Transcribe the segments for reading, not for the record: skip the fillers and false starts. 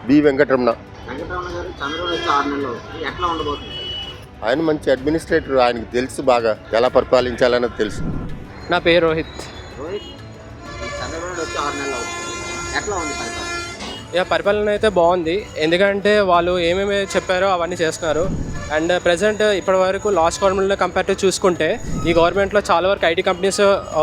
B Venkataramana. Venkataramana గారు చంద్రబాబు వచ్చి 6 నెలలు అవుతుంది. ఎట్లా ఉండబోతుంది? ఆయన మంచి అడ్మినిస్ట్రేటర్, ఆయనకు తెలుసు బాగా ఎలా పరిపాలించాలన్నది తెలుసు. నా పేరు రోహిత్. రోహిత్, చంద్రబాబు వచ్చి 6 నెలలు అవుతుంది. ఎట్లా ఉంది పరిపాలన? పరిపాలన అయితే బాగుంది, ఎందుకంటే వాళ్ళు ఏమేమి చెప్పారో అవన్నీ చేస్తున్నారు. అండ్ ప్రజెంట్ ఇప్పటి వరకు లాస్ట్ గవర్నమెంట్లో కంపేర్ టు చూసుకుంటే ఈ గవర్నమెంట్లో చాలా వరకు ఐటీ కంపెనీస్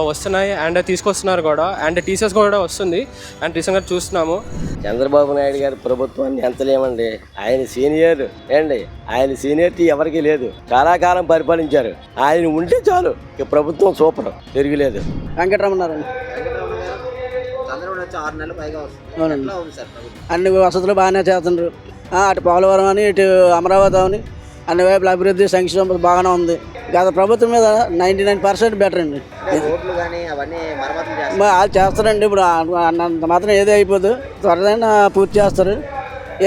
వస్తున్నాయి అండ్ తీసుకొస్తున్నారు కూడా, అండ్ టీసీఎస్ కూడా వస్తుంది అండ్ రీసెంట్గా చూస్తున్నాము. చంద్రబాబు నాయుడు గారి ప్రభుత్వాన్ని ఎంతలేమండి, ఆయన సీనియర్ అండి, ఆయన సీనియర్టీ ఎవరికి లేదు, చాలా కాలం పరిపాలించారు. ఆయన ఉంటే చాలు, ఇక ప్రభుత్వం సూపర్, తిరిగిలేదు. వెంకటరమణ వెంకటరమణ గారు చంద్రబాబు వచ్చి 6 నెలలు పైగా వస్తుంది. అవునండి. ఎట్లా ఉంది సార్ ప్రభుత్వం? అన్ని వసతులు బాగానే చేస్తున్నారు. అటు పోలవరం అని, ఇటు అమరావతి అని, అన్ని వైపుల అభివృద్ధి సంక్షేమం బాగానే ఉంది. గత ప్రభుత్వం మీద 99% బెటర్ అండి. అంటే రోడ్లు కానీ అవన్నీ మరమ్మతులు చేస్తారు. వాళ్ళు చేస్తారండి. ఇప్పుడు అన్నంత మాత్రం ఏది అయిపోదు, త్వరగా పూర్తి చేస్తారు.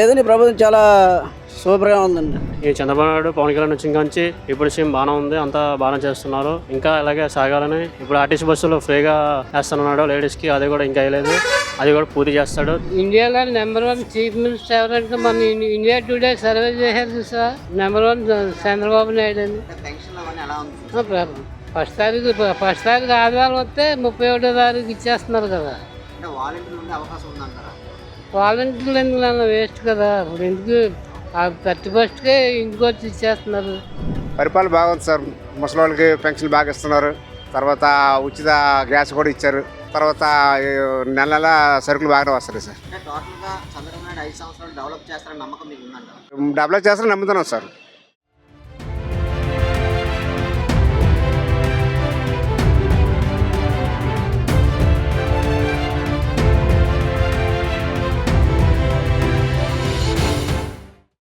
ఏదని ప్రభుత్వం చాలా సూపర్గా ఉందండి. ఈ చంద్రబాబు నాయుడు పవన్ కళ్యాణ్ వచ్చిన కాంచి ఇప్పుడు సీఎం బాగానే ఉంది, అంతా బాగానే చేస్తున్నారు. ఇంకా ఇలాగే సాగాలని. ఇప్పుడు ఆర్టీసీ బస్సులు ఫ్రీగా వేస్తున్నాడు లేడీస్కి, అది కూడా ఇంకా వేయలేదు, అది కూడా పూర్తి చేస్తాడు. ఇండియాలో నెంబర్ 1 చీఫ్ మినిస్టర్ ఎవరంటే మన ఇండియా టుడే సర్వే చేశారు సార్. నెంబర్ 1 చంద్రబాబు నాయుడు అని. పెన్షన్లు అవన్నీ ఎలా ఉంది? ఫస్ట్ తారీఖు ఆదివారం వస్తే 31వ తారీఖు ఇచ్చేస్తున్నారు కదా. అంటే వాలంటీర్లు ఉండే అవకాశం ఉందంటారా? వాలంటీర్లు ఎందుకు వేస్ట్ కదా, ఇప్పుడు ఎందుకు 31కే ఇంటికి వచ్చి ఇచ్చేస్తున్నారు. పరిపాలన బాగుంది సార్. ముసలి వాళ్ళకి పెన్షన్ బాగా ఇస్తున్నారు. తర్వాత ఉచిత గ్యాస్ కూడా ఇచ్చారు. తర్వాత నెల నెల సరుకులు బాగానే వస్తాయి సార్. అంటే టోటల్గా చంద్రబాబు నాయుడు 5 సంవత్సరాలు డెవలప్ చేస్తారని నమ్మకం మీకు ఉందంటారా? డెవలప్ చేస్తారని నమ్ముతున్నాం సార్.